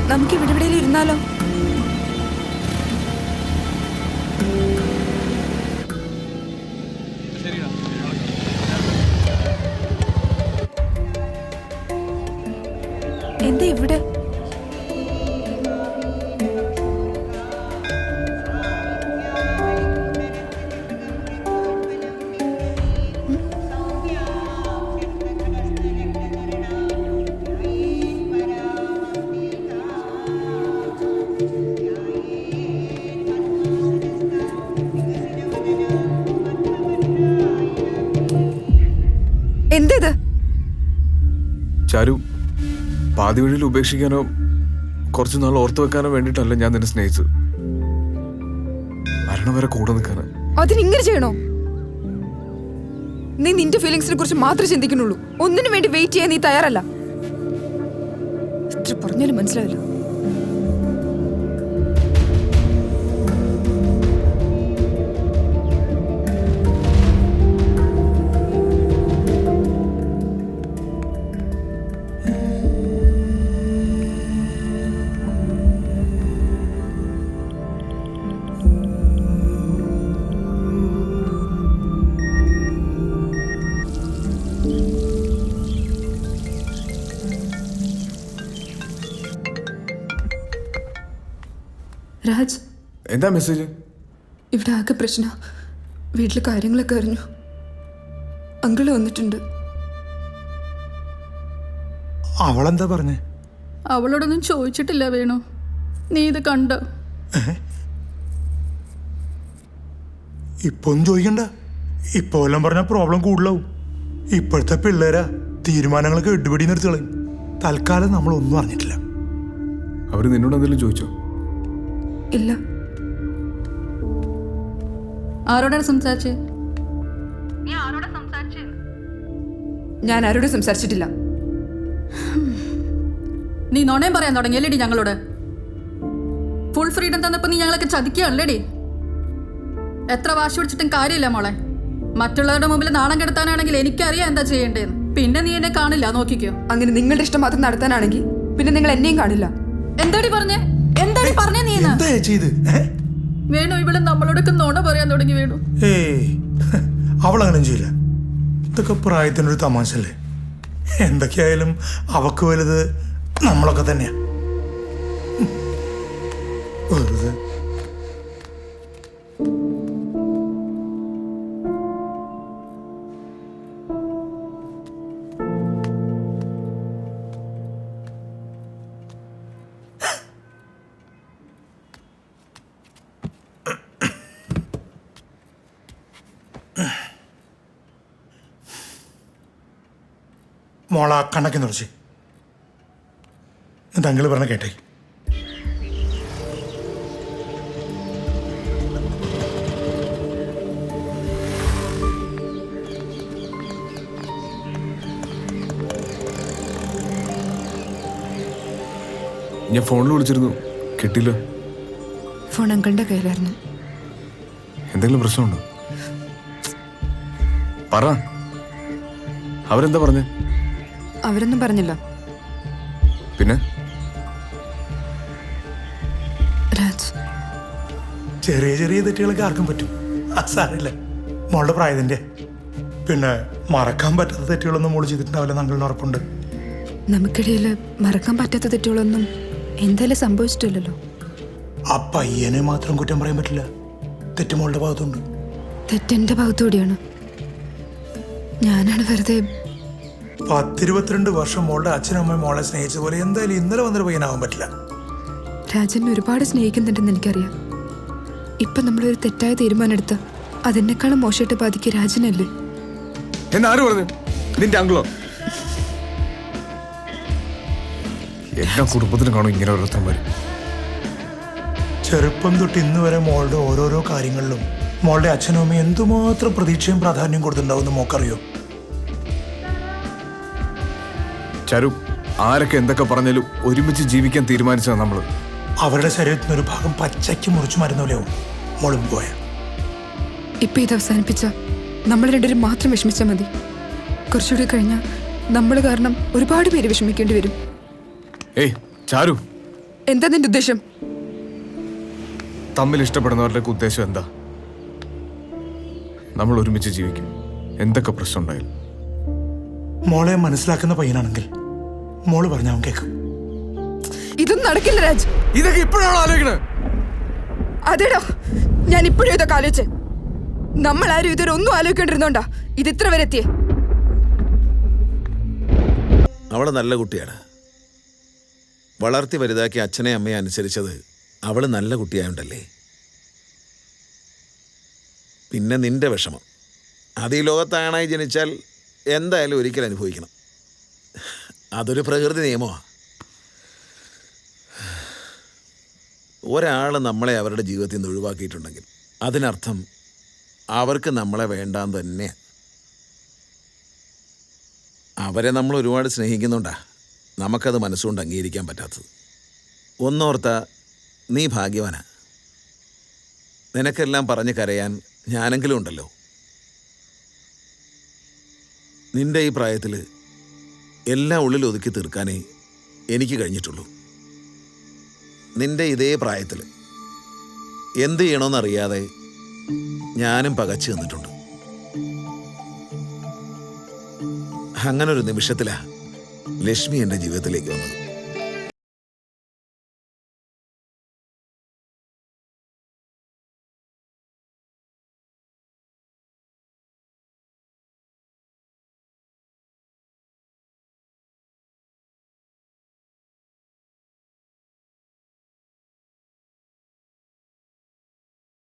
നമുക്ക് ഇവിടെ ഇരുന്നാലോ? എന്താ ഇവിടെ? എന്തത്? ചാരു, പാതി വഴിയിൽ ഉപേക്ഷിക്കാനോ കുറച്ചു നാൾ ഓർത്തു വെക്കാനോ വേണ്ടിയിട്ടല്ല ഞാൻ നിന്നെ സ്നേഹിച്ചത്. മരണം വരെ കൂടെ നിൽക്കാന്. അതിനിങ്ങനെ ചെയ്യണോ? നീ നിന്റെ ഫീലിങ്സിനെ കുറിച്ച് മാത്രമേ ചിന്തിക്കുന്നുള്ളൂ. ഒന്നിനു വേണ്ടി വെയിറ്റ് ചെയ്യാൻ നീ തയ്യാറല്ല. എത്ര പറഞ്ഞാലും മനസ്സിലാവില്ല. രാജ്, എന്താ മെസ്സേജ്? ഇവിടെ ആകെ പ്രശ്നം. വീട്ടിലെ കാര്യങ്ങളൊക്കെ അറിഞ്ഞു. അങ്കിള് വന്നിട്ടുണ്ട്. അവളെന്താ പറഞ്ഞേ? അവളോടൊന്നും ചോദിച്ചിട്ടില്ല വേണു. നീ ഇത് കണ്ടോ? ഇപ്പൊ ഒന്നും ചോദിക്കണ്ട. ഇപ്പൊ എല്ലാം പറഞ്ഞ പ്രോബ്ലം കൂടുതലാവും. ഇപ്പോഴത്തെ പിള്ളേരാ തീരുമാനങ്ങളൊക്കെ ഇടുപിടി നിർത്തി കളയും. തൽക്കാലം നമ്മളൊന്നും അറിഞ്ഞിട്ടില്ല. അവര് നിന്നോട് എന്തെങ്കിലും ചോദിച്ചോ? ഇല്ല. ആരോടാണ് സംസാരിച്ചേ? ഞാൻ ആരോടും സംസാരിച്ചിട്ടില്ല. നീ നോണയും പറയാൻ തുടങ്ങിയല്ലേടി ഞങ്ങളോട്? ഫുൾ ഫ്രീഡം തന്നപ്പോ നീ ഞങ്ങളൊക്കെ ചതിക്കുകയല്ലേടി? എത്ര വാശി പിടിച്ചിട്ടും കാര്യമില്ല മോളെ. മറ്റുള്ളവരുടെ മുമ്പിൽ നാണം കെടുത്താനാണെങ്കിൽ എനിക്കറിയാം എന്താ ചെയ്യേണ്ടതെന്ന്. പിന്നെ നീ എന്നെ കാണില്ല, നോക്കിക്കോ. അങ്ങനെ നിങ്ങളുടെ ഇഷ്ടം മാത്രം നടത്താനാണെങ്കിൽ പിന്നെ നിങ്ങൾ എന്നെയും കാണില്ല. എന്താടി പറഞ്ഞേ? എന്താടി പറഞ്ഞേ നീ? വേണു, ഇവിടെ നമ്മളോടൊക്കെ നോണ പറയാൻ തുടങ്ങി. വേണു, അവളങ്ങനെ ചെയ്യില്ല. ഇതൊക്കെ പ്രായത്തിനൊരു തമാശല്ലേ. എന്തൊക്കെയായാലും അവക്ക് വലുത് നമ്മളൊക്കെ തന്നെയാ. വെറുതെ മോള കണക്കി നിറച്ച് തങ്ങൾ പറഞ്ഞ കേട്ടേ. ഞാൻ ഫോണിൽ വിളിച്ചിരുന്നു, കിട്ടില്ല. ഫോൺ അങ്കിളിന്റെ കയ്യിലായിരുന്നു. എന്തെങ്കിലും പ്രശ്നമുണ്ടോ? പറ. അവരെന്താ പറഞ്ഞേ? അവരൊന്നും പറഞ്ഞില്ല. പിന്നെ രാജ്, ചെറിയ ചെറിയ തെറ്റുകളൊക്കെ ആർക്കും പറ്റും. സാറില്ല, മോളുടെ പ്രായത്തിന്റെ. പിന്നെ മറക്കാൻ പറ്റാത്ത തെറ്റുകളൊന്നും മോള് ചെയ്തിട്ടുണ്ടാവില്ല, ഞങ്ങളുടെ ഉറപ്പുണ്ട്. നമുക്കിടയിൽ മറക്കാൻ പറ്റാത്ത തെറ്റുകളൊന്നും എന്തായാലും സംഭവിച്ചിട്ടില്ലല്ലോ. ആ പയ്യനെ മാത്രം കുറ്റം പറയാൻ പറ്റില്ല. തെറ്റ് മോളുടെ ഭാഗത്തുണ്ട്. തെറ്റെന്റെ ഭാഗത്തുകൂടിയാണ്. ഞാനാണ് വെറുതെ. 10-22 വർഷം മോളുടെ അച്ഛനും അമ്മയും മോളെ സ്നേഹിച്ച പോലെ എന്തായാലും ഇന്നലെ വന്നൊരു പയ്യനാവാൻ പറ്റില്ല. രാജനെ ഒരുപാട് സ്നേഹിക്കുന്നുണ്ടെന്ന് എനിക്കറിയാം. ഇപ്പൊ നമ്മളൊരു തെറ്റായ തീരുമാനം എടുത്ത അതെന്നെക്കാളും മോശമായിട്ട് ബാധിക്കുക രാജനല്ലേ? എന്നാര് പറഞ്ഞു? നിന്റെ അങ്കിളോ? എല്ലാ കുടുംബത്തിലും കാണും ഇങ്ങനെ ഓരോരുത്തന്മാര്. ചെറുപ്പം തൊട്ട് ഇന്ന് വരെ മോളുടെ ഓരോരോ കാര്യങ്ങളിലും മോളുടെ അച്ഛനും അമ്മയും എന്തുമാത്രം പ്രതീക്ഷയും പ്രാധാന്യം കൊടുത്തിട്ടുണ്ടാവുമെന്ന് മോക്കറിയോ? ചരു, ആരൊക്കെ എന്തൊക്കെ പറഞ്ഞാലും ഒരുമിച്ച് ജീവിക്കാൻ തീരുമാനിച്ചതാണ് നമ്മള്. അവരുടെ ശരീരത്തിനൊരു ഭാഗം പച്ചയ്ക്ക് മുറിച്ചു മരുന്നോലെയാവും മോളും പോയ. ഇപ്പൊ ഇത് അവസാനിപ്പിച്ച നമ്മൾ രണ്ടുപേരും മാത്രം വിഷമിച്ചാൽ മതി. കുറച്ചുകൂടി കഴിഞ്ഞാൽ നമ്മൾ കാരണം ഒരുപാട് പേര് വിഷമിക്കേണ്ടി വരും. ഏയ് ചാരു, എന്താ നിന്റെ ഉദ്ദേശം? തമ്മിൽ ഇഷ്ടപ്പെടുന്നവരുടെയൊക്കെ ഉദ്ദേശം എന്താ? നമ്മൾ ഒരുമിച്ച് ജീവിക്കും, എന്തൊക്കെ പ്രശ്നം ഉണ്ടായാലും. മോളെ മനസ്സിലാക്കുന്ന പയ്യനാണെങ്കിൽ മോള് പറഞ്ഞ അവൻ കേൾക്കും. ഇതൊന്നും നടക്കില്ല രാജ്. ഇതൊക്കെ ഇപ്പോഴാണ് ആലോചിക്കണേ? അതേടോ, ഞാൻ ഇപ്പോഴും ഇതൊക്കെ ആലോചിച്ചേ. നമ്മൾ ആരും ഇതൊരു ഒന്നും ആലോചിക്കേണ്ടിരുന്നോണ്ടാ ഇത് ഇത്ര വരെ എത്തിയേ. അവള് നല്ല കുട്ടിയാണ്. വളർത്തി വലുതാക്കി അച്ഛനെ അമ്മയെ അനുസരിച്ചത് അവള് നല്ല കുട്ടിയായോണ്ടല്ലേ. പിന്നെ നിന്റെ വിഷമം അത് ഈ ലോകത്താണായി ജനിച്ചാൽ എന്തായാലും ഒരിക്കൽ അനുഭവിക്കണം. അതൊരു പ്രകൃതി നിയമമാണ്. ഒരാൾ നമ്മളെ അവരുടെ ജീവിതത്തിൽ നിന്ന് ഒഴിവാക്കിയിട്ടുണ്ടെങ്കിൽ അതിനർത്ഥം അവർക്ക് നമ്മളെ വേണ്ടാന്ന് തന്നെ. അവരെ നമ്മൾ ഒരുപാട് സ്നേഹിക്കുന്നുണ്ടാ നമുക്കത് മനസ്സുകൊണ്ട് അംഗീകരിക്കാൻ പറ്റാത്തത്. ഒന്നോർത്ത നീ ഭാഗ്യവാനാ. നിനക്കെല്ലാം പറഞ്ഞ് കരയാൻ ഞാനെങ്കിലും ഉണ്ടല്ലോ. നിന്റെ ഈ പ്രായത്തിൽ എല്ലാം ഉള്ളിൽ ഒതുക്കി തീർക്കാനേ എനിക്ക് കഴിഞ്ഞിട്ടുള്ളൂ. നിന്റെ ഇതേ പ്രായത്തിൽ എന്ത് ചെയ്യണമെന്നറിയാതെ ഞാനും പകച്ചു നിന്നിട്ടുണ്ട്. അങ്ങനൊരു നിമിഷത്തിലാ ലക്ഷ്മി എൻ്റെ ജീവിതത്തിലേക്ക് വന്നത്.